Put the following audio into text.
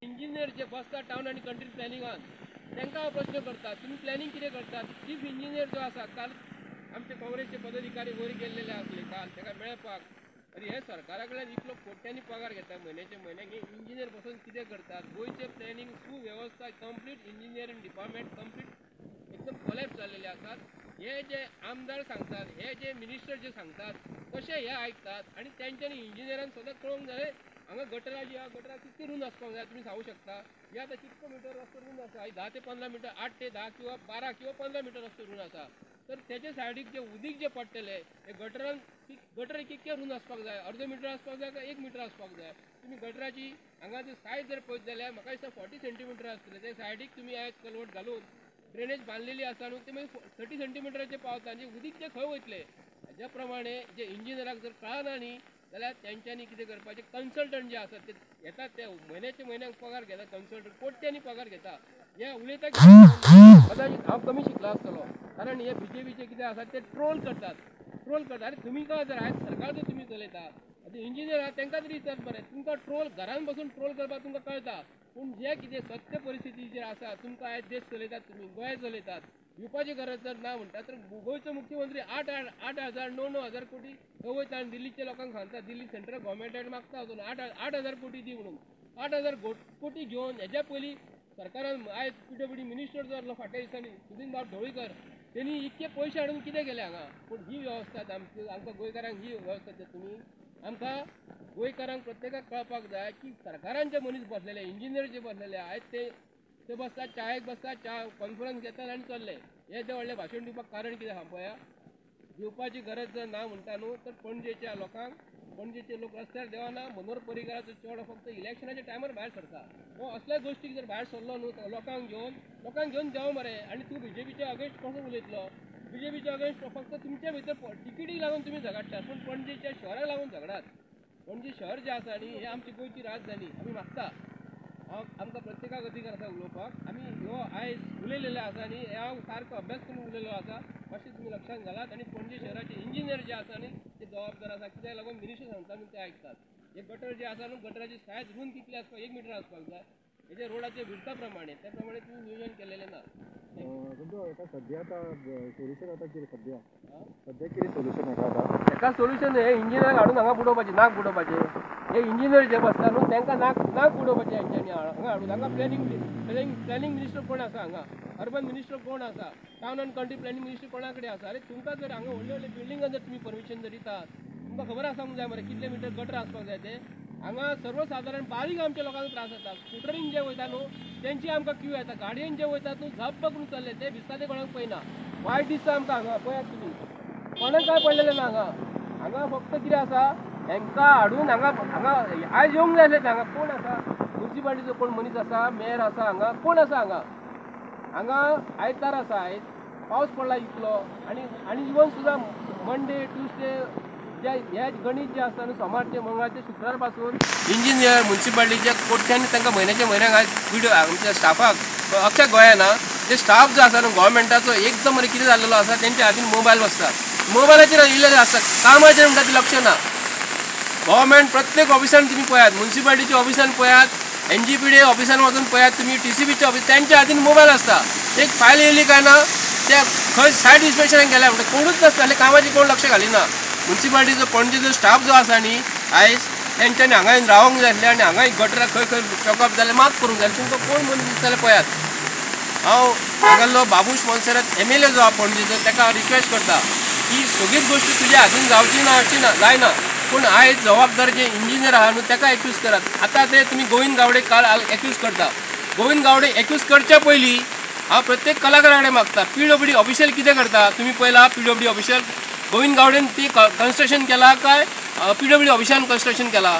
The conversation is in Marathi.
इंजिनियर जे बसतात टाउन आणि कंट्री प्लॅनिंगान तांकां हांव प्रश्न करता, तुम्ही प्लॅनिंग कितें करतात? चीफ इंजिनियर जो आसा काल आमचे काँग्रेसचे पदाधिकारी वयर गेल्लेले आसले काल ताका मेळपाक. अरे हे सरकारा कडल्यान इतलो कोट्यांनी पगार घेता म्हयन्याचे म्हयन्याक, हे इंजिनियर बसून कितें करतात? गोंयचे प्लॅनिंग सुवेवस्था कंप्लीट इंजिनियरींग डिपार्टमेंट कंप्लीट एकदम कोलॅप्स जाल्लेले आसात. हे जे आमदार सांगतात, हे जे मिनिस्टर जे सांगतात तशें हे आयकतात आणि त्यांच्यानी इंजिनियरांक सदां कळोवंक जाय हांगा गटरा जी आहा गटरा कितके रूंद आसपाक जाय तुमी सांगू शकता. हे आतां कितको मिटर रस्तो रूंद आसा, 10 ते 15 मिटर, 8 ते 10 किंवा 12 किंवा 15 मिटर रस्तो रूंद आसा. तर तेजे सायडीक जे उदीक जे पडटले हे गटरान गटर कितके रूंद आसपाक जाय, अर्दो मिटर आसपाक जाय काय 1 मिटर आसपाक जाय. तुम्ही गटराची हांगा जर सायज जर पळयत जाल्यार म्हाका दिसता 40 सेंटीमिटर आसतले. ते सायडीक तुमी आयज कलवट घालून ड्रेनेज बांदलेली आसा न्हू, ते मागीर 30 सेंटीमिटराचे पावता आनी उदीक ते खंय वयतले. हेज्या प्रमाणे जे इंजिनियराक जर कळना न्ही जाल्यार तेंच्यांनी कितें करपाचें, कन्सल्टंट जे आसात ते येतात, ते म्हयन्याचे म्हयन्याक पगार घेतात, कन्सल्टंट कोट्यांनी पगार घेता. हे उलयता कदाचित हांव कमी शिकलो आसतलो, कारण हे बीजेपीचे कितें आसा ते ट्रोल करतात. अरे तुमी काय जर आयज सरकार जर तुमी चलयता, आतां इंजिनियर आहा तांकां तरी विचार बरें, तुमकां ट्रोल घरान बसून ट्रोल करपाक तुमकां कळटा, पूण जे कितें सत्य परिस्थिती जे आसा तुमकां आयज देश चलयतात, तुमी गोंय चलयतात, येवपाची गरज जर ना म्हणटा तर गोंयचो मुख्यमंत्री 8,000 9,000 कोटी थंय वयता आनी दिल्लीच्या लोकांक सांगता, दिल्ली सेंट्रल गव्हर्मेंटान मागता अजून 8,000 कोटी दी म्हणून. 8,000 कोटी घेवन हेज्या पयलीं सरकारान आयज PWD मिनिस्टर जो आसलो फाटल्या दिसांनी सुदीन बाब ढवळीकर, त्यांनी इतके पयशे हाडून कितें केले हांगा. पूण ही वेवस्था आमकां गोंयकारांक ही वेवस्था ते तुमी आमकां गोंयकारांक प्रत्येकाक कळपाक जाय की सरकारान जे मनीस बसलेले, इंजिनियर जे बसलेले आयज ते बसतात, चायेक बसतात, च्या कॉन्फरन्स घेतात आनी चल्ले. हे ते व्हडलें भाशण दिवपाक कारण कितें आहा पळया. दिवपाची गरज जर ना म्हणटा न्हू तर पणजेच्या लोकांक, पणजेचे लोक रस्त्यार देवाना, मनोहर पर्रीकाराचो चेडो फक्त इलेक्शनाच्या टायमार भायर सरता. हो असल्या गोष्टीक जर भायर सरलो न्हू तर लोकांक घेवन देंव मरे. आनी तूं बीजेपीच्या अगेन्स्ट कसो उलयतलो? बीजेपीच्या अगेन्स्ट फक्त तुमच्या भितर तिकीटीक लागून तुमी झगडटात, पूण पणजेच्या शहराक लागून झगडात. पणजे शहर जे आसा न्ही हे आमची गोंयची राजधानी. आमी मागता, आमकां प्रत्येकाक अधिकार आसा उलोवपाक. आमी ह्यो आयज उलयलेले आसा न्ही, हे हांव सारको अभ्यास करून उलयलो आसा, मातशें तुमी लक्षांत घालात. आनी पणजे शहराचे इंजिनियर जे आसा न्ही ते जबाबदार आसा, कित्याक लागून मिनिस्टर सांगता न्हू ते आयकतात. हे गटर जे आसा न्हू, गटराची सायज रूंद कितली आसपाक, 1 मिटर आसपाक जाय. हेजे रोडाचे विडता प्रमाणे त्या प्रमाणे तुमी नियोजन केलेलें ना. सध्या सोल्युशन आता कितें सध्या कितें सोल्युशन हेका सोल्युशन हे इंजिनियर हाडून हांगा बुडोवपाचे, नाक बुडोवपाचे. हे इंजिनियर जे बसता न्हू तांकां नाक बुडोवपाचे हेंच्यांनी हांगा हाडून. हांगा प्लॅनिंग मिनिस्टर कोण आसा, हांगा अर्बन मिनिस्टर कोण आसा, town and country planning minister कोणा कडेन आसा. अरे तुमकां जर हांगा व्हडले बिल्डिंगां जर तुमी परमिशन जर दितात, तुमकां खबर आसूंक जाय मरे कितले मिटर गटर आसपाक जाय ते. हांगा सर्वसाधारण बारीक आमच्या लोकांक त्रास जाता. स्कुटरींग जे वयता न्हू तेंची आमकां क्यू येता, गाडयेन जे वयतात न्हू झप्प करून चल्ले ते दिसता ते कोणाक पळयना. वायट दिसता आमकां हांगा. पळयात तुमी कोणाक काय पडलेलें ना हांगा फक्त कितें आसा, हांकां हाडून हांगा आयज येवंक जाय आसलें. हांगा कोण आसा, म्युन्सिपालिटीचो कोण मनीस आसा, मेयर आसा, हांगा कोण आसा, हांगा आयतार आसा, आयज पावस पडला इतलो आनी इवन सुद्दां मंडे ट्युजडे हे गणित जे आसता न्हू सोमारचे मंगळारचे शुक्रार पासून इंजिनियर म्युन्सिपालिटीचे कोट्यांनी तांकां म्हयन्याच्या म्हयन्याक आयज आमच्या स्टाफाक अख्ख्या गोंयाना जे स्टाफ जो आसा न्हू गोवोरमेंटाचो एकदम कितें जाल्लो आसा, तेंच्या हातीन मोबायल बसता, मोबायलाचेर इल्लेले आसता, कामाचेर म्हणटा ती लक्ष ना. गव्हर्मेंट प्रत्येक ऑफिसान तुमी पळयात, म्युन्सिपालिटीच्या ऑफिसान पळयात, NGPD ऑफिसान वचून पळयात तुमी, TCBच्या ऑफिस त्यांच्या हातीन मोबायल आसता. एक फायल येयली काय ना त्या खंय सायट इन्स्पेक्शनाक गेल्या म्हणटा कोणूच नासता, कामाची कोण लक्ष घालिना. म्युन्सिपालिटीचो पणजेचो स्टाफ जो आसा न्ही आयज तेंच्यांनी हांगा रावंक जाय आसलें आनी हांगा गटराक खंय चॉकअप जाल्यार माफ करूंक जाय. तुमकां कोण मनीस दिसताले पळयात. हांव हांगालो बाबूश मोन्सेरात MLA जो आहा पणजेचो ताका रिक्वेस्ट करता की सगळीच गोश्ट तुज्या हातीन जावची ना अशी ना जायना, पूण आयज जबाबदार जे इंजिनियर आहा न्हू ताका एक्यूज करात. आतां ते तुमी गोविंद गावडे काल एक्यूज करता. गोविंद गावडे एक्यूज करच्या पयलीं हांव प्रत्येक कलाकारा कडेन मागता PWD ऑफिशियल कितें करता तुमी पळयला. PWD ऑफिशियल गोविंद गावडेन ती कन्स्ट्रक्शन केला काय PWD ऑफिसान कन्स्ट्रक्शन केला?